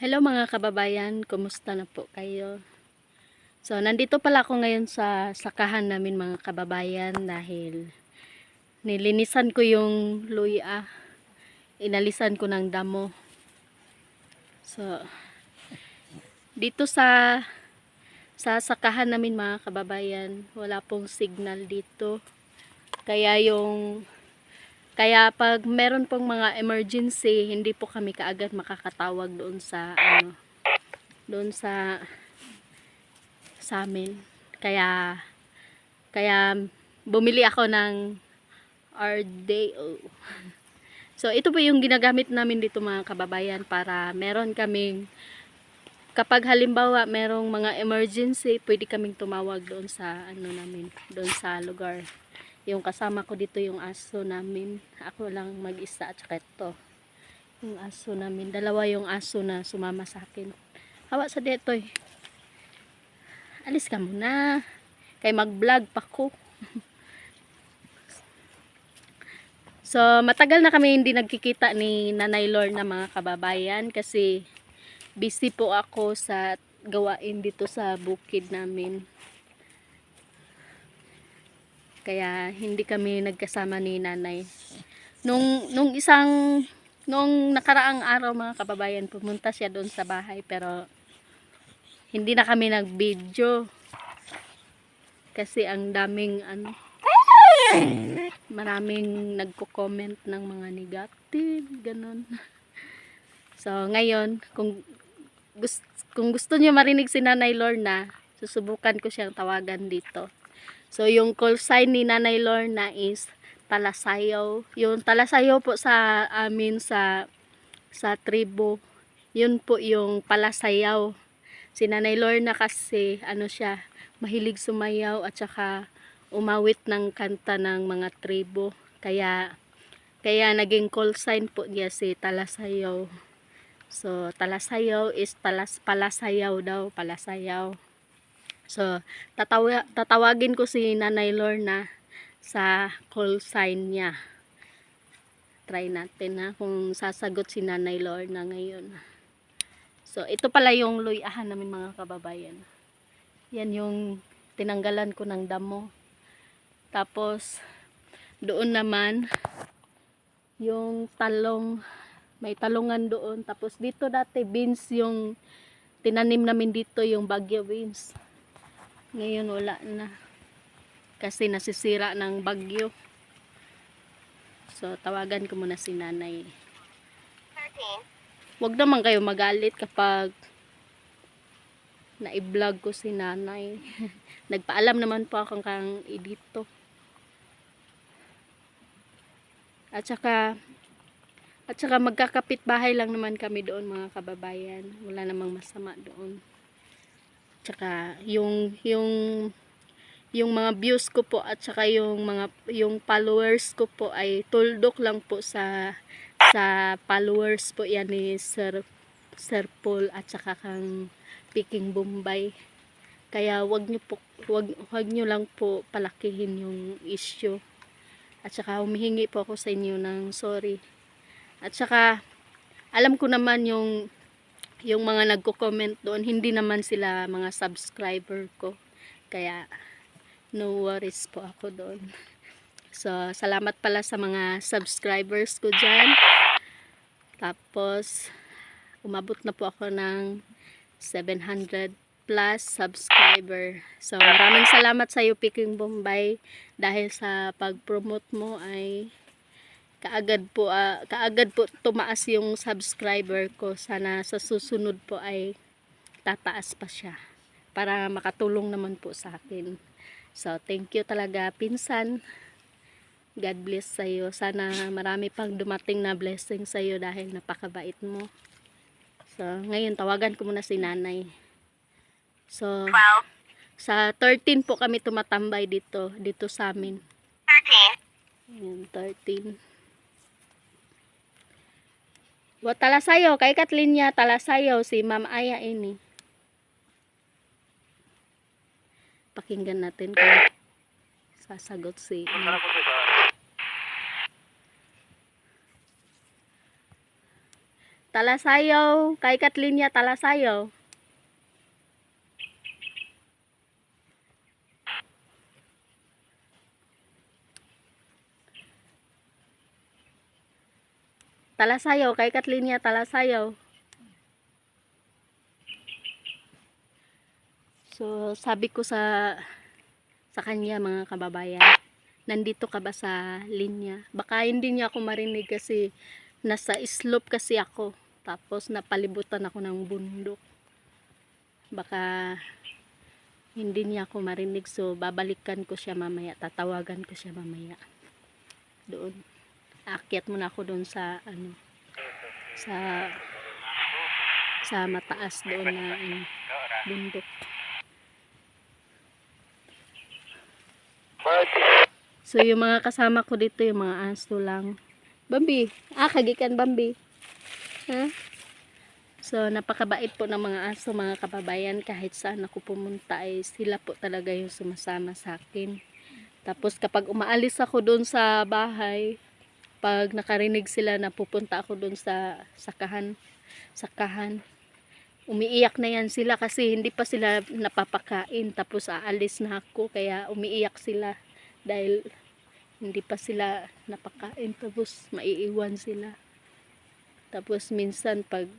Hello mga kababayan, kumusta na po kayo? So, nandito pala ako ngayon sa sakahan namin mga kababayan dahil nilinisan ko yung luya, inalisan ko ng damo. So, dito sa sakahan namin mga kababayan, wala pong signal dito. Kaya pag meron pong mga emergency, hindi po kami kaagad makakatawag doon sa amin. Kaya bumili ako ng RDO. So ito po yung ginagamit namin dito mga kababayan para meron kaming, kapag halimbawa merong mga emergency, pwede kaming tumawag doon sa doon sa lugar. Yung kasama ko dito yung aso namin. Ako lang mag-isa at saka ito. Yung aso namin, dalawa yung aso na sumama sa akin. Hawa sa detoy. Alis ka muna. Kay mag-vlog pa ko. So, matagal na kami hindi nagkikita ni Nanay Lorna mga kababayan kasi busy po ako sa gawain dito sa bukid namin. Kaya hindi kami nagkasama ni Nanay. Nung nakaraang araw mga kababayan, pumunta siya doon sa bahay pero hindi na kami nag-video kasi ang daming maraming nagko-comment ng mga negative, ganun. So, ngayon, kung gusto niyo marinig si Nanay Lorna, susubukan ko siyang tawagan dito. So, yung call sign ni Nanay Lorna is Talasayaw. Yung Talasayaw po sa amin sa tribo, yun po yung Palasayaw. Si Nanay Lorna kasi, siya, mahilig sumayaw at saka umawit ng kanta ng mga tribo. Kaya naging call sign po niya si Talasayaw. So, Talasayaw is Palasayaw daw, Palasayaw. So, tatawagin ko si Nanay Lorna sa call sign niya. Try natin kung sasagot si Nanay Lorna ngayon. So, ito pala yung luyahan namin mga kababayan. Yan yung tinanggalan ko ng damo. Tapos, doon naman, yung talong, may talungan doon. Tapos, dito dati, beans yung tinanim namin dito, yung bagyo beans. Ngayon wala na kasi nasisira ng bagyo. So tawagan ko muna si Nanay. 13. Huwag naman kayo magalit kapag na-vlog ko si Nanay. Nagpaalam naman po ako kang edito. At saka magkakapit bahay lang naman kami doon mga kababayan. Wala namang masama doon. Tsaka yung mga views ko po at saka yung followers ko po ay tuldok lang po sa followers po yan ni Sir Paul at saka kang Peking Bombay. Kaya wag niyo lang po palakihin yung issue. At saka humihingi po ako sa inyo ng sorry. At saka alam ko naman yung mga nagko-comment doon, hindi naman sila mga subscriber ko. Kaya, no worries po ako doon. So, salamat pala sa mga subscribers ko dyan. Tapos, umabot na po ako ng 700 plus subscriber. So, maraming salamat sa iyo, Peking Bombay. Dahil sa pag-promote mo ay kaagad po tumaas yung subscriber ko. Sana sa susunod po ay tataas pa siya para makatulong naman po sa akin. So thank you talaga pinsan. God bless sa iyo. Sana marami pang dumating na blessing sa iyo dahil napakabait mo. So ngayon tawagan ko muna si Nanay. So sa 13 po kami tumatambay dito sa amin. 13. Ayan, 13. Talasayaw, kay Kathleen niya, talasayaw, si Ma'am Aya ini. Pakinggan natin kung sasagot si Talasayaw. Kay Katlinya, talasayaw. Talasayaw. Kay Katlinya, talasayaw. So, sabi ko sa kanya, mga kababayan, nandito ka ba sa linya? Baka hindi niya ako marinig kasi nasa slope kasi ako. Tapos napalibutan ako ng bundok. Baka hindi niya ako marinig. So, babalikan ko siya mamaya. Tatawagan ko siya mamaya. Doon. Aakyat muna ako doon sa ano, sa mataas doon na bundok. So, yung mga kasama ko dito, yung mga aso lang. Bambi. Kagikan Bambi. Ha? So, napakabait po ng mga aso, mga kababayan. Kahit saan ako pumunta ay sila po talaga yung sumasama sa akin. Tapos, kapag umaalis ako doon sa bahay, pag nakarinig sila na pupunta ako doon sa sakahan, umiiyak na yan sila kasi hindi pa sila napapakain. Tapos, aalis na ako, kaya umiiyak sila dahil hindi pa sila napakain, tapos maiiwan sila. Tapos minsan pag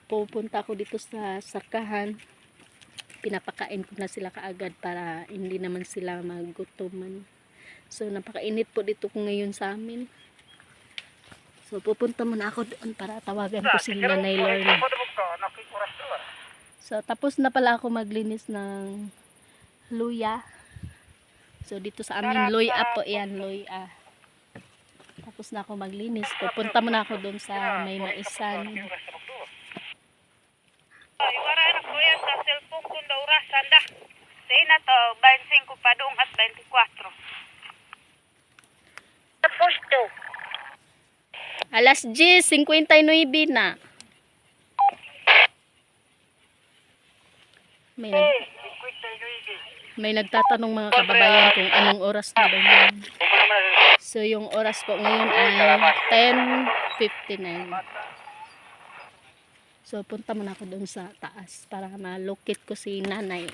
pupunta ako dito sa sakahan, pinapakain ko na sila kaagad para hindi naman sila magutuman. So napakainit po dito ko ngayon sa amin. So pupunta muna ako doon para tawagan ko si Nanay Lorna. So tapos na pala ako maglinis ng luya. So, dito sa amin, loy-a po yan, loy-a. Tapos na ako maglinis. Pupunta muna ako doon sa may maisan. Iwara anak ko yan sa cellphone kung daw orasan da. Say na to, 25 pa doon at 24. Tapos to. Alas 10:59 na. May nagtatanong mga kababayan kung anong oras na ba yun. So, yung oras po ngayon ay 10:59. So, punta muna ako doon sa taas para malukit ko si nanay.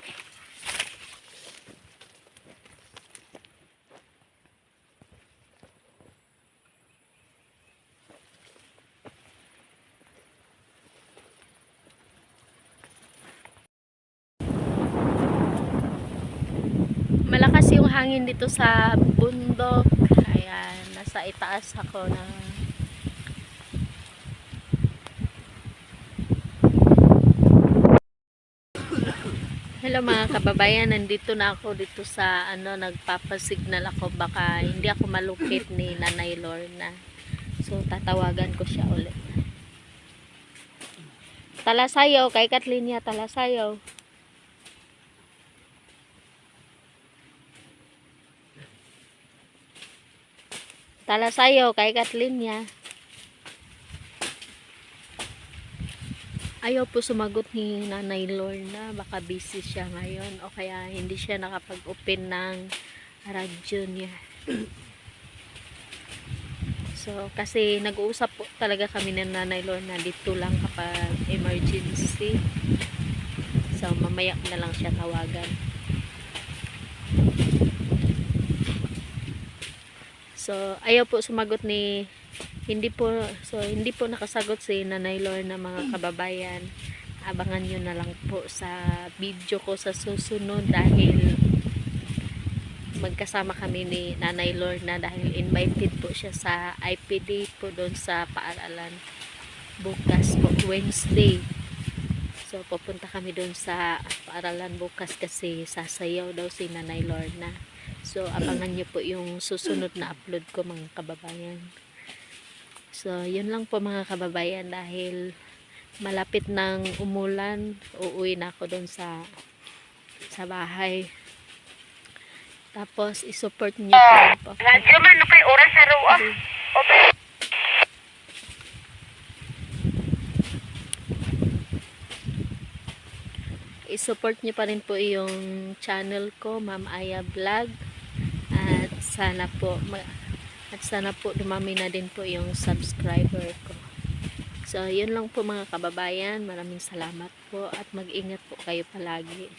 Malakas yung hangin dito sa bundok. Ayan, nasa itaas ako na hello mga kababayan, nandito na ako dito sa ano, nagpapasignal ako, baka hindi ako malukit ni Nanay Lorna. So tatawagan ko siya ulit. Talasayaw, kay Katlinya, talasayaw. Talasayaw, kay Katlinya. Ayaw po sumagot ni Nanay Lorna, baka busy siya ngayon o kaya hindi siya nakapag-open ng radyo niya. So, kasi nag-uusap po talaga kami ng Nanay Lorna dito lang kapag emergency. So, mamaya na lang siya tawagan. So, ayaw po sumagot ni hindi po nakasagot si Nanay Lorna, mga kababayan. Abangan nyo na lang po sa video ko sa susunod dahil magkasama kami ni Nanay Lorna dahil invited po siya sa IPD po doon sa paaralan bukas po, Wednesday. So pupunta kami doon sa paaralan bukas kasi sasayaw daw si Nanay Lorna. So abangan nyo po yung susunod na upload ko, mga kababayan. So yun lang po mga kababayan, dahil malapit ng umulan, uuwi na ako doon sa bahay. Tapos i-support niyo po rin po. Radyo man no kay oras sa ruwa. I-support niyo pa rin po yung channel ko, Ma'am Aya Vlog. At sana po At sana po dumami na din po yung subscriber ko. So, yun lang po mga kababayan. Maraming salamat po at mag-ingat po kayo palagi.